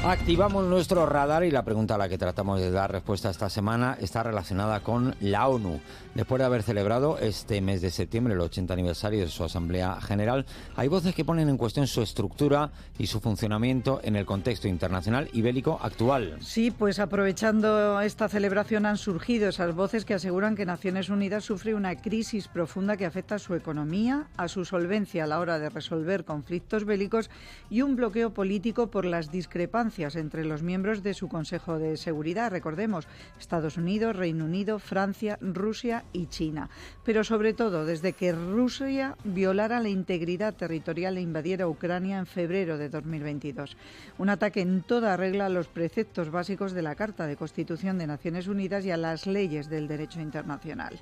Activamos nuestro radar y la pregunta a la que tratamos de dar respuesta esta semana está relacionada con la ONU. Después de haber celebrado este mes de septiembre el 80 aniversario de su Asamblea General, hay voces que ponen en cuestión su estructura y su funcionamiento en el contexto internacional y bélico actual. Sí, pues aprovechando esta celebración han surgido esas voces que aseguran que Naciones Unidas sufre una crisis profunda que afecta a su economía, a su solvencia a la hora de resolver conflictos bélicos y un bloqueo político por las discrepancias entre los miembros de su Consejo de Seguridad. Recordemos, Estados Unidos, Reino Unido, Francia, Rusia y China. Pero sobre todo, desde que Rusia violara la integridad territorial e invadiera Ucrania en febrero de 2022. Un ataque en toda regla a los preceptos básicos de la Carta de Constitución de Naciones Unidas y a las leyes del derecho internacional.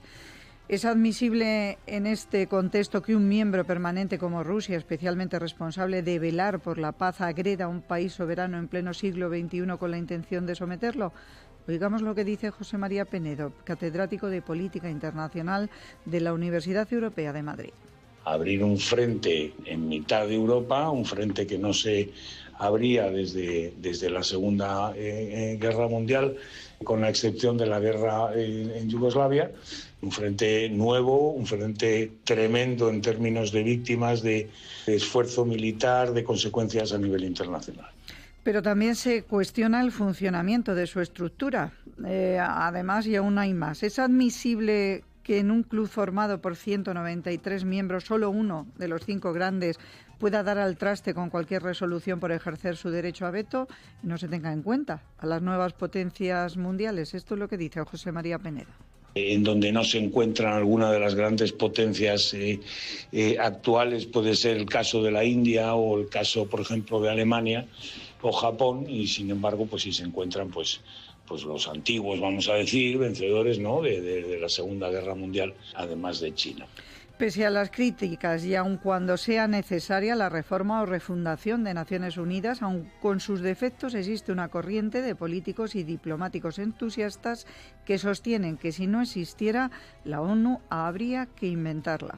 ¿Es admisible en este contexto que un miembro permanente como Rusia, especialmente responsable de velar por la paz, agreda a un país soberano en pleno siglo XXI con la intención de someterlo? Oigamos lo que dice José María Penedo, catedrático de Política Internacional de la Universidad Europea de Madrid. Abrir un frente en mitad de Europa, un frente que no se abría desde la Segunda Guerra Mundial, con la excepción de la guerra en Yugoslavia, un frente nuevo, un frente tremendo en términos de víctimas, de esfuerzo militar, de consecuencias a nivel internacional. Pero también se cuestiona el funcionamiento de su estructura. Además, y aún hay más, ¿es admisible que en un club formado por 193 miembros, solo uno de los 5 grandes pueda dar al traste con cualquier resolución por ejercer su derecho a veto y no se tenga en cuenta a las nuevas potencias mundiales? Esto es lo que dice José María Penedo. En donde no se encuentran alguna de las grandes potencias actuales, puede ser el caso de la India o el caso, por ejemplo, de Alemania o Japón, y sin embargo, pues sí se encuentran pues los antiguos, vamos a decir, vencedores, ¿no?, de la Segunda Guerra Mundial, además de China. Pese a las críticas y aun cuando sea necesaria la reforma o refundación de Naciones Unidas, aun con sus defectos, existe una corriente de políticos y diplomáticos entusiastas que sostienen que si no existiera la ONU habría que inventarla.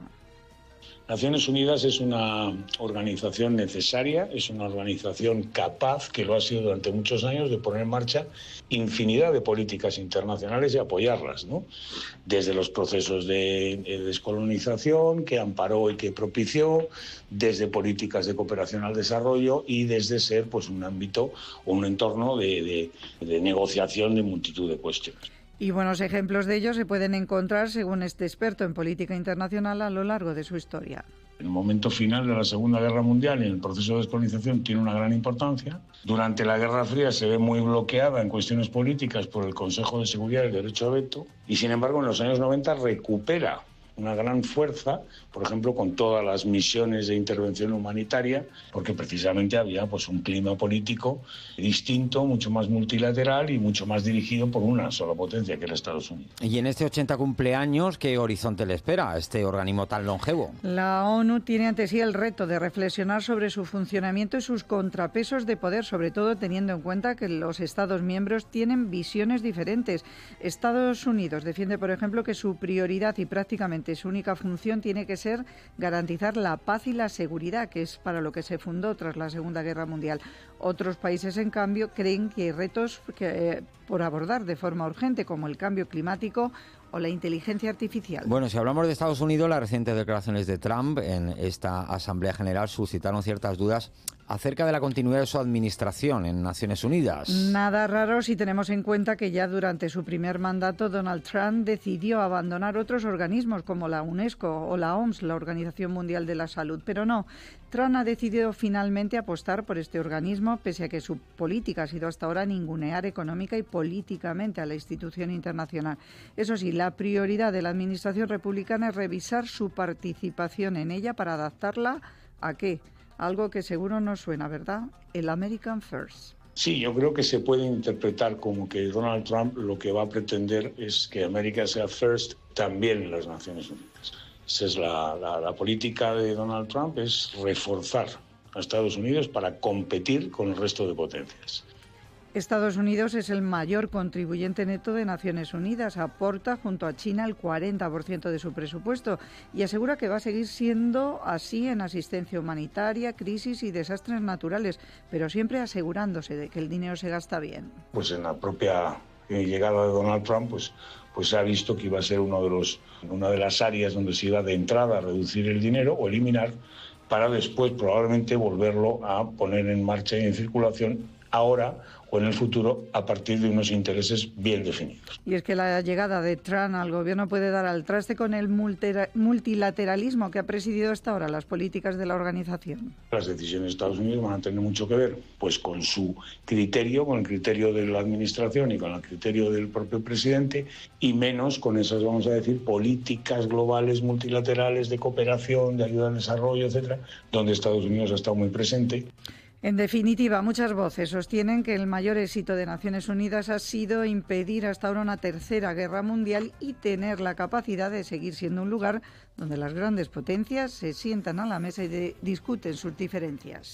Naciones Unidas es una organización necesaria, es una organización capaz, que lo ha sido durante muchos años, de poner en marcha infinidad de políticas internacionales y apoyarlas, ¿no? Desde los procesos de descolonización que amparó y que propició, desde políticas de cooperación al desarrollo y desde ser pues un ámbito o un entorno de negociación de multitud de cuestiones. Y buenos ejemplos de ello se pueden encontrar, según este experto en política internacional, a lo largo de su historia. En el momento final de la Segunda Guerra Mundial y en el proceso de descolonización tiene una gran importancia. Durante la Guerra Fría se ve muy bloqueada en cuestiones políticas por el Consejo de Seguridad y el derecho a veto, y sin embargo en los años 90 recupera una gran fuerza, por ejemplo, con todas las misiones de intervención humanitaria, porque precisamente había pues un clima político distinto, mucho más multilateral y mucho más dirigido por una sola potencia, que era Estados Unidos. Y en este 80 cumpleaños, ¿qué horizonte le espera a este organismo tan longevo? La ONU tiene ante sí el reto de reflexionar sobre su funcionamiento y sus contrapesos de poder, sobre todo teniendo en cuenta que los Estados miembros tienen visiones diferentes. Estados Unidos defiende, por ejemplo, que su prioridad y prácticamente su única función tiene que ser garantizar la paz y la seguridad, que es para lo que se fundó tras la Segunda Guerra Mundial. Otros países, en cambio, creen que hay retos por abordar de forma urgente, como el cambio climático o la inteligencia artificial. Bueno, si hablamos de Estados Unidos, las recientes declaraciones de Trump en esta Asamblea General suscitaron ciertas dudas acerca de la continuidad de su administración en Naciones Unidas. Nada raro si tenemos en cuenta que ya durante su primer mandato Donald Trump decidió abandonar otros organismos como la UNESCO o la OMS, la Organización Mundial de la Salud. Pero no, Trump ha decidido finalmente apostar por este organismo, pese a que su política ha sido hasta ahora ningunear económica y políticamente a la institución internacional. Eso sí, la prioridad de la administración republicana es revisar su participación en ella para adaptarla ¿a qué? Algo que seguro no suena, ¿verdad? El American First. Sí, yo creo que se puede interpretar como que Donald Trump lo que va a pretender es que América sea first también en las Naciones Unidas. Esa es la política de Donald Trump, es reforzar a Estados Unidos para competir con el resto de potencias. Estados Unidos es el mayor contribuyente neto de Naciones Unidas, aporta junto a China el 40% de su presupuesto y asegura que va a seguir siendo así en asistencia humanitaria, crisis y desastres naturales, pero siempre asegurándose de que el dinero se gasta bien. Pues en la propia llegada de Donald Trump, pues se ha visto que iba a ser una de las áreas donde se iba de entrada a reducir el dinero o eliminar, para después probablemente volverlo a poner en marcha y en circulación ahora o en el futuro a partir de unos intereses bien definidos. Y es que la llegada de Trump al gobierno puede dar al traste con el multilateralismo que ha presidido hasta ahora las políticas de la organización. Las decisiones de Estados Unidos van a tener mucho que ver pues con su criterio, con el criterio de la administración y con el criterio del propio presidente, y menos con esas, vamos a decir, políticas globales multilaterales de cooperación, de ayuda al desarrollo, etcétera, donde Estados Unidos ha estado muy presente. En definitiva, muchas voces sostienen que el mayor éxito de Naciones Unidas ha sido impedir hasta ahora una tercera guerra mundial y tener la capacidad de seguir siendo un lugar donde las grandes potencias se sientan a la mesa y discuten sus diferencias.